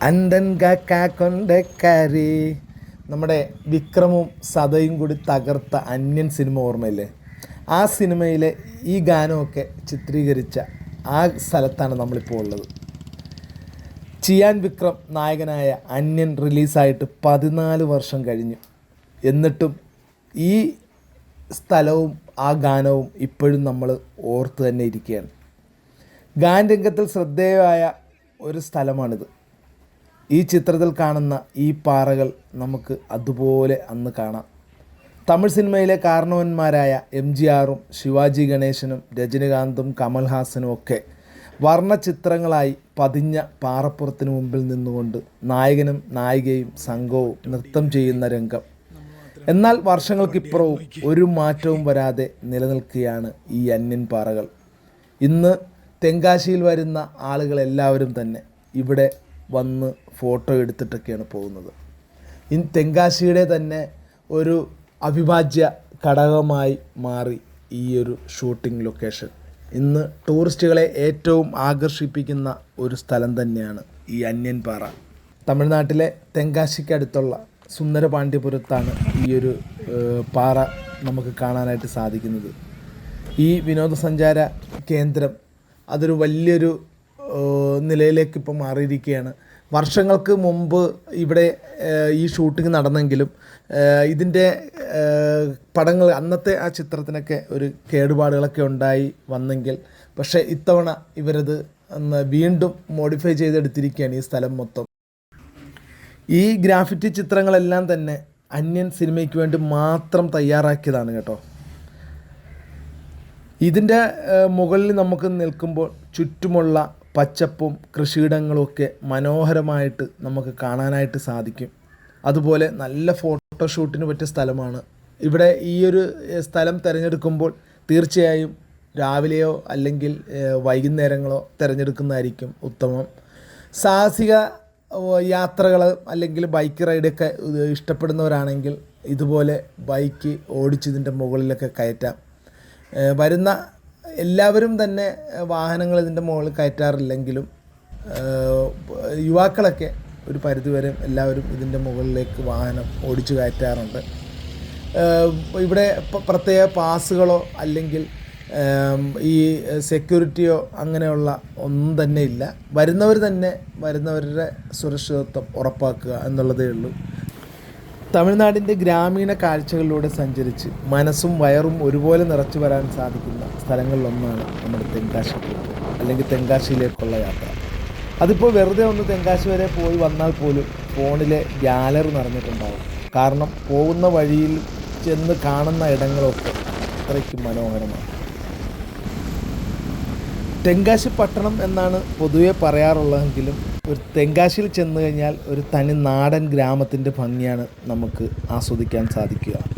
അണ്ടൻ കാക്ക കൊണ്ടക്കാരി നമ്മുടെ വിക്രമും സതയും കൂടി തകർത്ത അന്യൻ സിനിമ ഓർമ്മയില്ലേ? ആ സിനിമയിലെ ഈ ഗാനമൊക്കെ ചിത്രീകരിച്ച ആ സ്ഥലത്താണ് നമ്മളിപ്പോൾ ഉള്ളത്. ചിയാൻ വിക്രം നായകനായ അന്യൻ റിലീസായിട്ട് 14 വർഷം കഴിഞ്ഞു. എന്നിട്ടും ഈ സ്ഥലവും ആ ഗാനവും ഇപ്പോഴും നമ്മൾ ഓർത്ത് തന്നെ ഇരിക്കുകയാണ്. ഗാനരംഗത്തിൽ ശ്രദ്ധേയമായ ഒരു സ്ഥലമാണിത്. ഈ ചിത്രത്തിൽ കാണുന്ന ഈ പാറകൾ നമുക്ക് അതുപോലെ അന്ന് കാണാം. തമിഴ് സിനിമയിലെ കാരണവന്മാരായ MGRും ശിവാജി ഗണേശനും രജനികാന്തും കമൽഹാസനും ഒക്കെ വർണ്ണചിത്രങ്ങളായി പതിഞ്ഞ പാറപ്പുറത്തിന് മുമ്പിൽ നിന്നുകൊണ്ട് നായകനും നായികയും സംഘവും നൃത്തം ചെയ്യുന്ന രംഗം. എന്നാൽ വർഷങ്ങൾക്കിപ്പുറവും ഒരു മാറ്റവും വരാതെ നിലനിൽക്കുകയാണ് ഈ അന്യൻ പാറകൾ. ഇന്ന് തെങ്കാശിയിൽ വരുന്ന ആളുകളെല്ലാവരും തന്നെ ഇവിടെ വന്ന് ഫോട്ടോ എടുത്തിട്ടൊക്കെയാണ് പോകുന്നത്. ഇന്ന് തെങ്കാശിയുടെ തന്നെ ഒരു അവിഭാജ്യ ഘടകമായി മാറി ഈ ഒരു ഷൂട്ടിംഗ് ലൊക്കേഷൻ. ഇന്ന് ടൂറിസ്റ്റുകളെ ഏറ്റവും ആകർഷിപ്പിക്കുന്ന ഒരു സ്ഥലം തന്നെയാണ് ഈ അന്യൻ പാറ. തമിഴ്നാട്ടിലെ തെങ്കാശിക്കടുത്തുള്ള സുന്ദരപാണ്ഡ്യപുരത്താണ് ഈ ഒരു പാറ നമുക്ക് കാണാനായിട്ട് സാധിക്കുന്നത്. ഈ വിനോദസഞ്ചാര കേന്ദ്രം അതൊരു വലിയൊരു നിലയിലേക്ക് ഇപ്പോൾ മാറിയിരിക്കുകയാണ്. വർഷങ്ങൾക്ക് മുമ്പ് ഇവിടെ ഈ ഷൂട്ടിംഗ് നടന്നെങ്കിലും ഇതിൻ്റെ പടങ്ങൾ അന്നത്തെ ആ ചിത്രത്തിനൊക്കെ ഒരു കേടുപാടുകളൊക്കെ ഉണ്ടായി വന്നെങ്കിൽ, പക്ഷേ ഇത്തവണ ഇവരത് വീണ്ടും മോഡിഫൈ ചെയ്തെടുത്തിരിക്കുകയാണ് ഈ സ്ഥലം മൊത്തം. ഈ ഗ്രാഫിറ്റി ചിത്രങ്ങളെല്ലാം തന്നെ അന്യൻ സിനിമയ്ക്ക് വേണ്ടി മാത്രം തയ്യാറാക്കിയതാണ് കേട്ടോ. ഇതിൻ്റെ മുകളിൽ നമുക്ക് നിൽക്കുമ്പോൾ ചുറ്റുമുള്ള പച്ചപ്പും കൃഷിയിടങ്ങളുമൊക്കെ മനോഹരമായിട്ട് നമുക്ക് കാണാനായിട്ട് സാധിക്കും. അതുപോലെ നല്ല ഫോട്ടോഷൂട്ടിന് പറ്റിയ സ്ഥലമാണ്. ഇവിടെ ഈ ഒരു സ്ഥലം തിരഞ്ഞെടുക്കുമ്പോൾ തീർച്ചയായും രാവിലെയോ അല്ലെങ്കിൽ വൈകുന്നേരങ്ങളോ തിരഞ്ഞെടുക്കുന്നതായിരിക്കും ഉത്തമം. സാഹസിക യാത്രകൾ അല്ലെങ്കിൽ ബൈക്ക് റൈഡൊക്കെ ഇഷ്ടപ്പെടുന്നവരാണെങ്കിൽ ഇതുപോലെ ബൈക്ക് ഓടിച്ചതിൻ്റെ മുകളിലൊക്കെ കയറ്റാം. വരുന്ന എല്ലാവരും തന്നെ വാഹനങ്ങൾ ഇതിൻ്റെ മുകളിൽ കയറ്റാറില്ലെങ്കിലും യുവാക്കളൊക്കെ ഒരു പരിധിവരെ എല്ലാവരും ഇതിൻ്റെ മുകളിലേക്ക് വാഹനം ഓടിച്ചു കയറ്റാറുണ്ട്. ഇവിടെ പ്രത്യേക പാസുകളോ അല്ലെങ്കിൽ ഈ സെക്യൂരിറ്റിയോ അങ്ങനെയുള്ള ഒന്നും തന്നെ ഇല്ല. വരുന്നവരുടെ സുരക്ഷിതത്വം ഉറപ്പാക്കുക എന്നുള്ളതേ ഉള്ളൂ. തമിഴ്നാടിൻ്റെ ഗ്രാമീണ കാഴ്ചകളിലൂടെ സഞ്ചരിച്ച് മനസ്സും വയറും ഒരുപോലെ നിറച്ചു വരാൻ സാധിക്കുന്ന സ്ഥലങ്ങളിലൊന്നാണ് നമ്മുടെ തെങ്കാശിലേക്ക് അല്ലെങ്കിൽ തെങ്കാശിയിലേക്കുള്ള യാത്ര. അതിപ്പോൾ വെറുതെ ഒന്ന് തെങ്കാശി വരെ പോയി വന്നാൽ പോലും ഫോണിലെ ഗാലറി നിറഞ്ഞിട്ടുണ്ടാകും. കാരണം പോകുന്ന വഴിയിൽ ചെന്ന് കാണുന്ന ഇടങ്ങളൊക്കെ അത്രയ്ക്ക് മനോഹരമാണ്. തെങ്കാശി പട്ടണം എന്നാണ് പൊതുവെ പറയാറുള്ളതെങ്കിലും ഒരു തെങ്കാശിയിൽ ചെന്ന് കഴിഞ്ഞാൽ ഒരു തനി നാടൻ ഗ്രാമത്തിൻ്റെ ഭംഗിയാണ് നമുക്ക് ആസ്വദിക്കാൻ സാധിക്കുക.